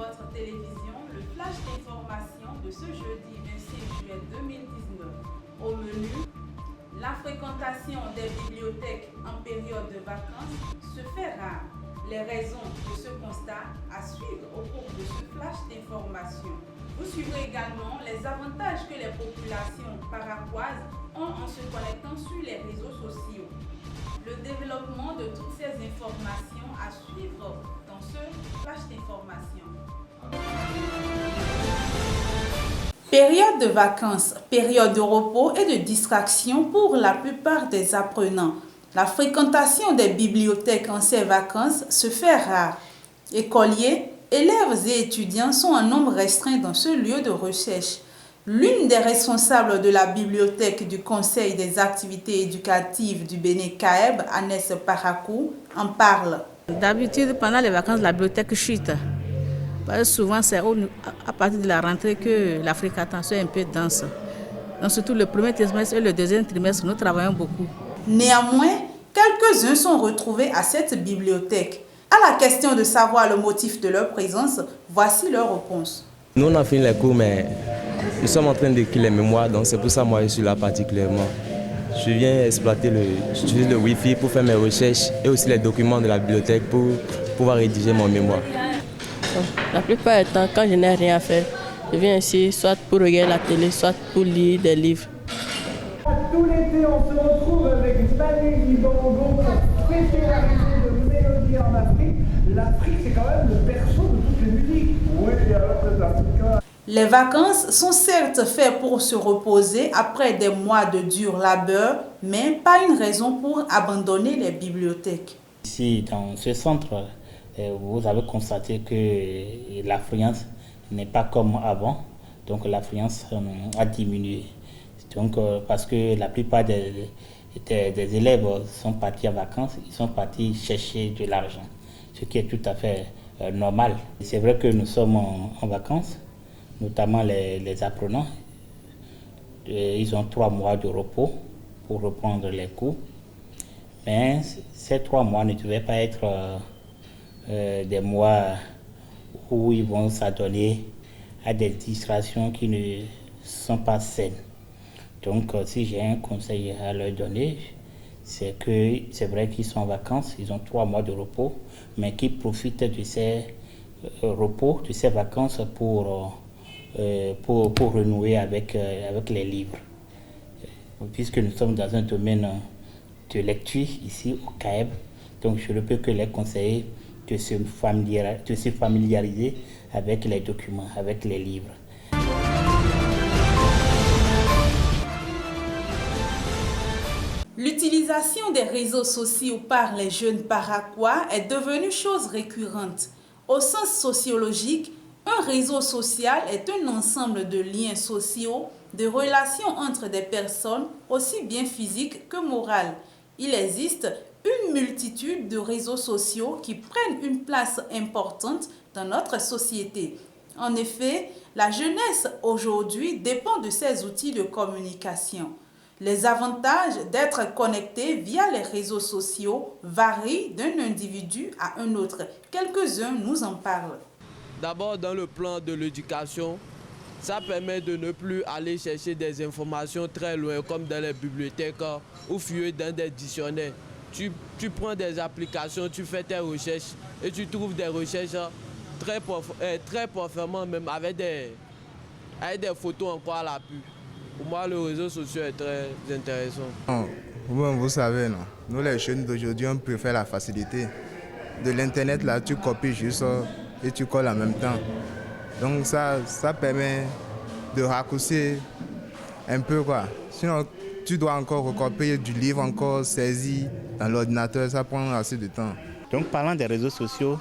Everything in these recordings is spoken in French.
votre télévision le flash d'information de ce jeudi 26 juillet 2019. Au menu, la fréquentation des bibliothèques en période de vacances se fait rare. Les raisons de ce constat à suivre au cours de ce flash d'information. Vous suivrez également les avantages que les populations paraquoises ont en se connectant sur les réseaux sociaux. Le développement de toutes ces informations à suivre dans ce flash d'information. Période de vacances, période de repos et de distraction pour la plupart des apprenants. La fréquentation des bibliothèques en ces vacances se fait rare. Écoliers, élèves et étudiants sont en nombre restreint dans ce lieu de recherche. L'une des responsables de la bibliothèque du Conseil des activités éducatives du Bénin CAEB, Agnès Parakou, en parle. D'habitude, pendant les vacances, la bibliothèque chute. Parce que souvent, c'est à partir de la rentrée que la fréquentation est un peu dense. Donc, surtout le premier trimestre et le deuxième trimestre, nous travaillons beaucoup. Néanmoins, quelques-uns sont retrouvés à cette bibliothèque. À la question de savoir le motif de leur présence, voici leur réponse. Nous, on a fini les cours, mais nous sommes en train d'écrire les mémoires, donc c'est pour ça que moi je suis là particulièrement. Je viens exploiter j'utilise le Wi-Fi pour faire mes recherches et aussi les documents de la bibliothèque pour pouvoir rédiger mon mémoire. La plupart du temps, quand je n'ai rien à faire, je viens ici soit pour regarder la télé, soit pour lire des livres. Tout l'été, on se retrouve avec Manu Dibango pour fêter l'arrivée de Mélodie en Afrique. L'Afrique, c'est quand même le berceau de toutes les musiques. Oui, et alors c'est africain. Les vacances sont certes faites pour se reposer après des mois de dur labeur, mais pas une raison pour abandonner les bibliothèques. Ici, dans ce centre, vous avez constaté que l'affluence n'est pas comme avant, donc l'affluence a diminué. Donc, parce que la plupart des élèves sont partis en vacances, ils sont partis chercher de l'argent, ce qui est tout à fait normal. C'est vrai que nous sommes en vacances, notamment les apprenants. Ils ont 3 mois de repos pour reprendre les cours. Mais ces 3 mois ne devaient pas être des mois où ils vont s'adonner à des distractions qui ne sont pas saines. Donc, si j'ai un conseil à leur donner, c'est que c'est vrai qu'ils sont en vacances, ils ont 3 mois de repos, mais qu'ils profitent de ces repos, de ces vacances pour renouer avec les livres. Puisque nous sommes dans un domaine de lecture ici au CAEB, donc je ne peux que les conseiller de se familiariser avec les documents, avec les livres. L'utilisation des réseaux sociaux par les jeunes paraquois est devenue chose récurrente. Au sens sociologique, un réseau social est un ensemble de liens sociaux, de relations entre des personnes, aussi bien physiques que morales. Il existe une multitude de réseaux sociaux qui prennent une place importante dans notre société. En effet, la jeunesse aujourd'hui dépend de ces outils de communication. Les avantages d'être connecté via les réseaux sociaux varient d'un individu à un autre. Quelques-uns nous en parlent. D'abord, dans le plan de l'éducation, ça permet de ne plus aller chercher des informations très loin, comme dans les bibliothèques ou fouiller dans des dictionnaires. Tu prends des applications, tu fais tes recherches et tu trouves des recherches très parfaitement, même avec des photos encore à l'appui. Pour moi, le réseau social est très intéressant. Vous savez, non? Nous les jeunes d'aujourd'hui, on préfère la facilité. De l'internet, là, tu copies juste et tu colles en même temps. Donc ça permet de raccourcir un peu, quoi. Sinon, tu dois encore recopier du livre encore saisi dans l'ordinateur, ça prend assez de temps. Donc parlant des réseaux sociaux,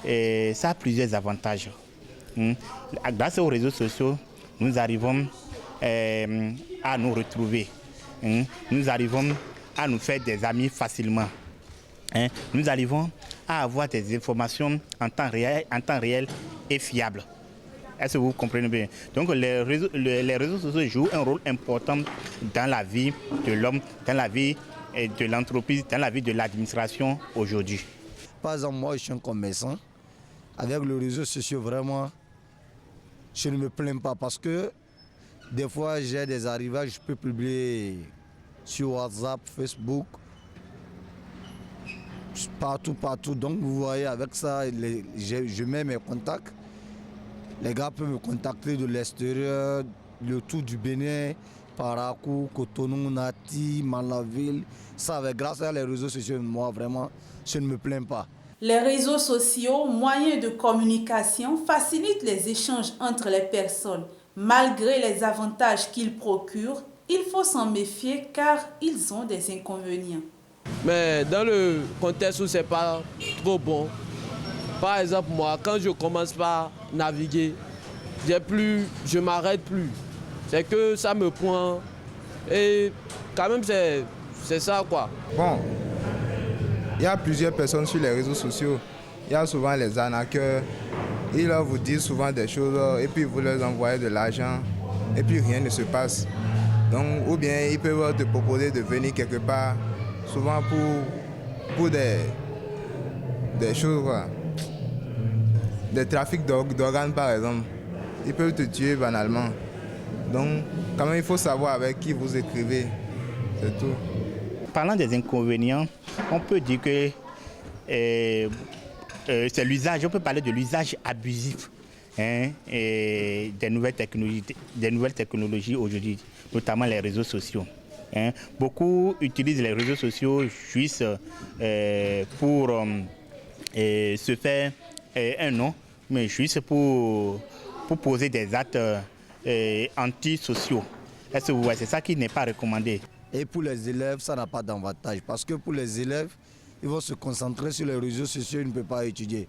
ça a plusieurs avantages. Grâce aux réseaux sociaux, nous arrivons à nous retrouver. Nous arrivons à nous faire des amis facilement. Nous arrivons à avoir des informations en temps réel et fiables. Est-ce que vous comprenez bien? Donc les réseaux sociaux jouent un rôle important dans la vie de l'homme, dans la vie de l'entreprise, dans la vie de l'administration aujourd'hui. Par exemple, moi je suis un commerçant. avec les réseaux sociaux, vraiment, je ne me plains pas parce que des fois, j'ai des arrivages, je peux publier sur WhatsApp, Facebook, partout. Donc, vous voyez, avec ça, je mets mes contacts. Les gars peuvent me contacter de l'extérieur, le tout du Bénin, Parakou, Cotonou, Nati, Malaville. Ça, grâce à les réseaux sociaux, moi, vraiment, je ne me plains pas. Les réseaux sociaux, moyens de communication, facilitent les échanges entre les personnes. Malgré les avantages qu'ils procurent, il faut s'en méfier car ils ont des inconvénients. Mais dans le contexte où ce n'est pas trop bon, par exemple moi, quand je commence par naviguer, je ne m'arrête plus. C'est que ça me prend et quand même c'est ça quoi. Bon, il y a plusieurs personnes sur les réseaux sociaux. Il y a souvent les arnaqueurs. Ils vous disent souvent des choses et puis vous leur envoyez de l'argent et puis rien ne se passe. Donc, ou bien ils peuvent te proposer de venir quelque part, souvent pour des choses, quoi. Des trafics d'organes par exemple. Ils peuvent te tuer banalement. Donc, quand même, il faut savoir avec qui vous écrivez. C'est tout. Parlant des inconvénients, on peut dire que c'est l'usage, on peut parler de l'usage abusif et des nouvelles technologies aujourd'hui, notamment les réseaux sociaux. Beaucoup utilisent les réseaux sociaux juste pour se faire un nom, mais juste pour poser des actes antisociaux. Est-ce que vous voyez, c'est ça qui n'est pas recommandé. Et pour les élèves, ça n'a pas d'avantage parce que pour les élèves, ils vont se concentrer sur les réseaux sociaux, ils ne peuvent pas étudier.